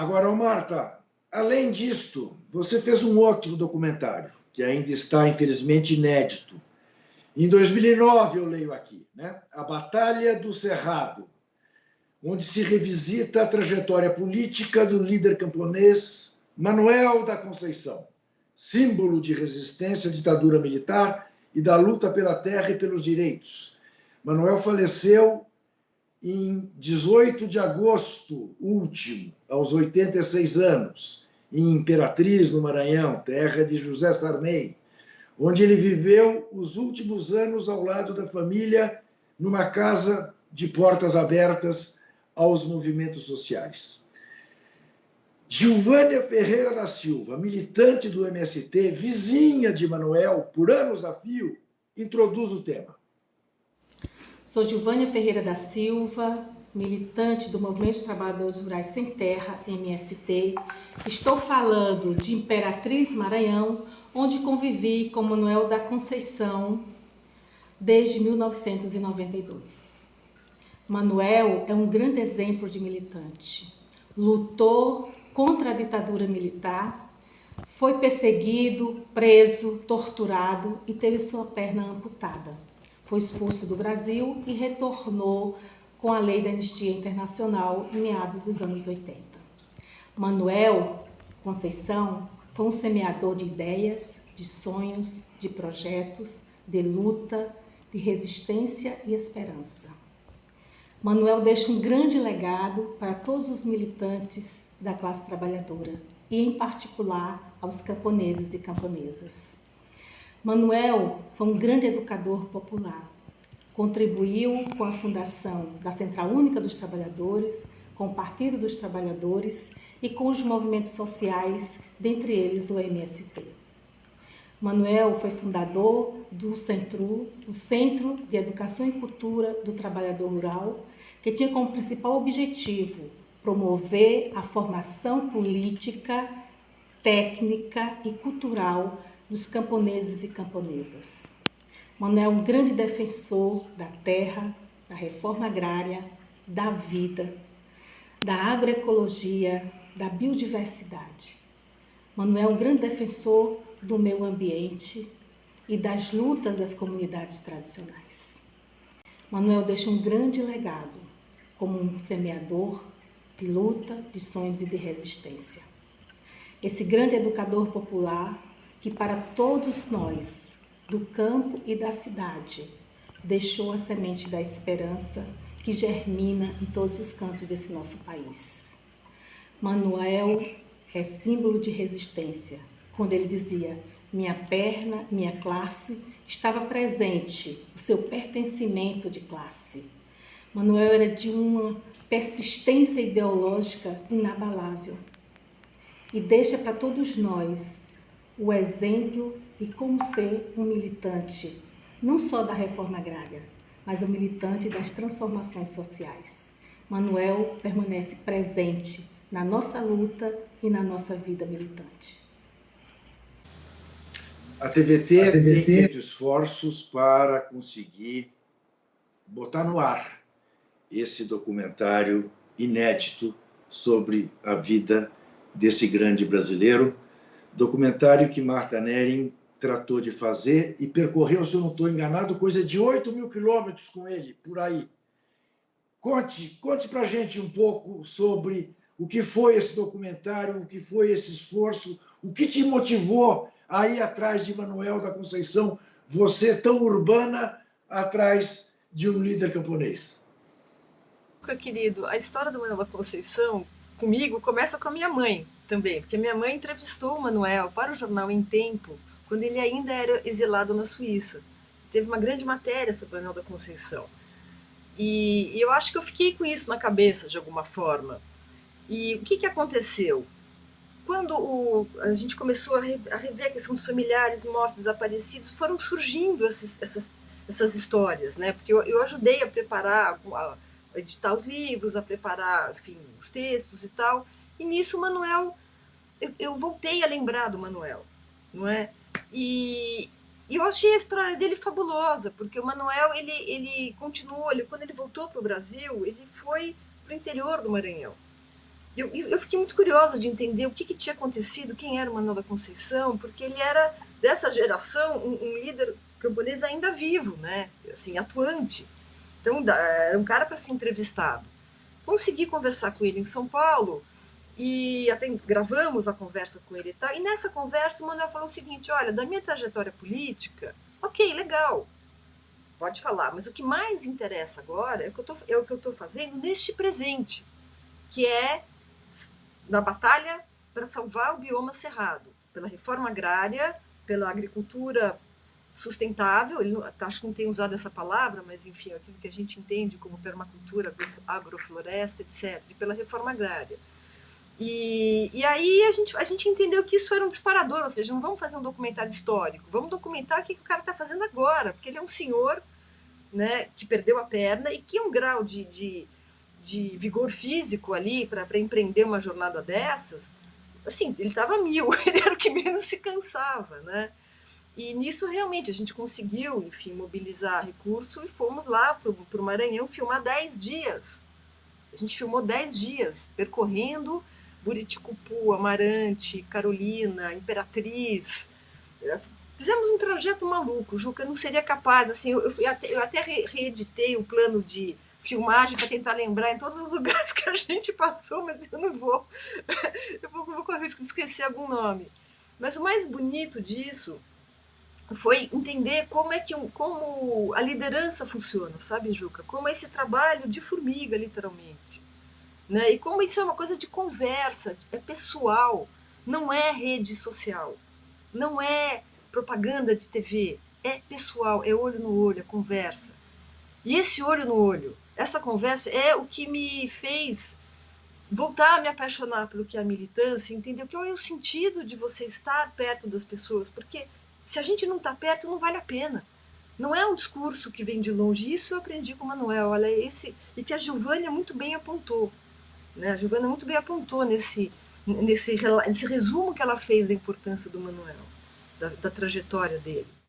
Agora, Marta, além disto, você fez um outro documentário, que ainda está, infelizmente, inédito. Em 2009, eu leio aqui, né? A Batalha do Cerrado, onde se revisita a trajetória política do líder camponês Manuel da Conceição, símbolo de resistência à ditadura militar e da luta pela terra e pelos direitos. Manuel faleceu em 18 de agosto último, aos 86 anos, em Imperatriz, no Maranhão, terra de José Sarney, onde ele viveu os últimos anos ao lado da família, numa casa de portas abertas aos movimentos sociais. Gilvânia Ferreira da Silva, militante do MST, vizinha de Manuel por anos a fio, introduz o tema. Sou Gilvânia Ferreira da Silva, militante do Movimento dos Trabalhadores Rurais Sem Terra, MST. Estou falando de Imperatriz, Maranhão, onde convivi com Manuel da Conceição desde 1992. Manuel é um grande exemplo de militante. Lutou contra a ditadura militar, foi perseguido, preso, torturado e teve sua perna amputada. Foi expulso do Brasil e retornou com a lei da Anistia Internacional em meados dos anos 80. Manuel Conceição foi um semeador de ideias, de sonhos, de projetos, de luta, de resistência e esperança. Manuel deixa um grande legado para todos os militantes da classe trabalhadora e, em particular, aos camponeses e camponesas. Manuel foi um grande educador popular. Contribuiu com a fundação da Central Única dos Trabalhadores, com o Partido dos Trabalhadores e com os movimentos sociais, dentre eles o MST. Manuel foi fundador do Centro de Educação e Cultura do Trabalhador Rural, que tinha como principal objetivo promover a formação política, técnica e cultural dos camponeses e camponesas. Manuel é um grande defensor da terra, da reforma agrária, da vida, da agroecologia, da biodiversidade. Manuel é um grande defensor do meio ambiente e das lutas das comunidades tradicionais. Manuel deixa um grande legado como um semeador de luta, de sonhos e de resistência. Esse grande educador popular que para todos nós, do campo e da cidade, deixou a semente da esperança que germina em todos os cantos desse nosso país. Manuel é símbolo de resistência, quando ele dizia: minha perna, minha classe, estava presente, o seu pertencimento de classe. Manuel era de uma persistência ideológica inabalável e deixa para todos nós o exemplo de como ser um militante, não só da reforma agrária, mas um militante das transformações sociais. Manuel permanece presente na nossa luta e na nossa vida militante. A TVT tem feito esforços para conseguir botar no ar esse documentário inédito sobre a vida desse grande brasileiro, documentário que Marta Nerin tratou de fazer e percorreu, se eu não estou enganado, coisa de 8.000 quilômetros com ele, por aí. Conte para a gente um pouco sobre o que foi esse documentário, o que foi esse esforço, o que te motivou a ir atrás de Manuel da Conceição, você tão urbana, atrás de um líder camponês. Querido, a história do Manuel da Conceição, comigo, começa com a minha mãe também, porque minha mãe entrevistou o Manuel para o jornal Em Tempo, quando ele ainda era exilado na Suíça. Teve uma grande matéria sobre o Manuel da Conceição. E eu acho que eu fiquei com isso na cabeça, de alguma forma. E o que aconteceu? Quando a gente começou a rever a questão dos familiares mortos, desaparecidos, foram surgindo essas histórias, né? Porque eu ajudei a preparar, a editar os livros, a preparar, enfim, os textos e tal. E nisso o Manuel, eu voltei a lembrar do Manuel, não é? E eu achei a história dele fabulosa, porque o Manuel, ele continuou, quando ele voltou para o Brasil, ele foi para o interior do Maranhão. Eu fiquei muito curiosa de entender o que tinha acontecido, quem era o Manuel da Conceição, porque ele era, dessa geração, um líder camponês ainda vivo, né? Assim, atuante. Então, era um cara para ser entrevistado. Consegui conversar com ele em São Paulo e até gravamos a conversa com ele e tal. E nessa conversa o Manuel falou o seguinte: olha, da minha trajetória política, ok, legal, pode falar, mas o que mais interessa agora é o que eu estou fazendo neste presente, que é na batalha para salvar o bioma cerrado, pela reforma agrária, pela agricultura sustentável. Ele acho que não tem usado essa palavra, mas enfim, aquilo que a gente entende como permacultura, agrofloresta, etc., e pela reforma agrária. E aí a gente entendeu que isso era um disparador, ou seja, não vamos fazer um documentário histórico, vamos documentar o que o cara está fazendo agora, porque ele é um senhor, né, que perdeu a perna e que é um grau de vigor físico ali para empreender uma jornada dessas. Assim, ele estava 1000, ele era o que menos se cansava, né? E nisso realmente a gente conseguiu, enfim, mobilizar recurso e fomos lá para o Maranhão filmar 10 dias. A gente filmou 10 dias, percorrendo Buriticupu, Amarante, Carolina, Imperatriz. Fizemos um trajeto maluco, Juca, eu não seria capaz, assim, eu até reeditei o plano de filmagem para tentar lembrar em todos os lugares que a gente passou, mas eu não vou, vou correr o risco de esquecer algum nome. Mas o mais bonito disso foi entender como a liderança funciona, sabe, Juca? Como é esse trabalho de formiga, literalmente. Né? E como isso é uma coisa de conversa, é pessoal, não é rede social, não é propaganda de TV, é pessoal, é olho no olho, é conversa. E esse olho no olho, essa conversa é o que me fez voltar a me apaixonar pelo que é a militância, entender qual é o sentido de você estar perto das pessoas, porque se a gente não está perto, não vale a pena. Não é um discurso que vem de longe. Isso eu aprendi com o Manuel. Olha, e que a Giovânia muito bem apontou. Né? A Giovânia muito bem apontou nesse resumo que ela fez da importância do Manuel, da trajetória dele.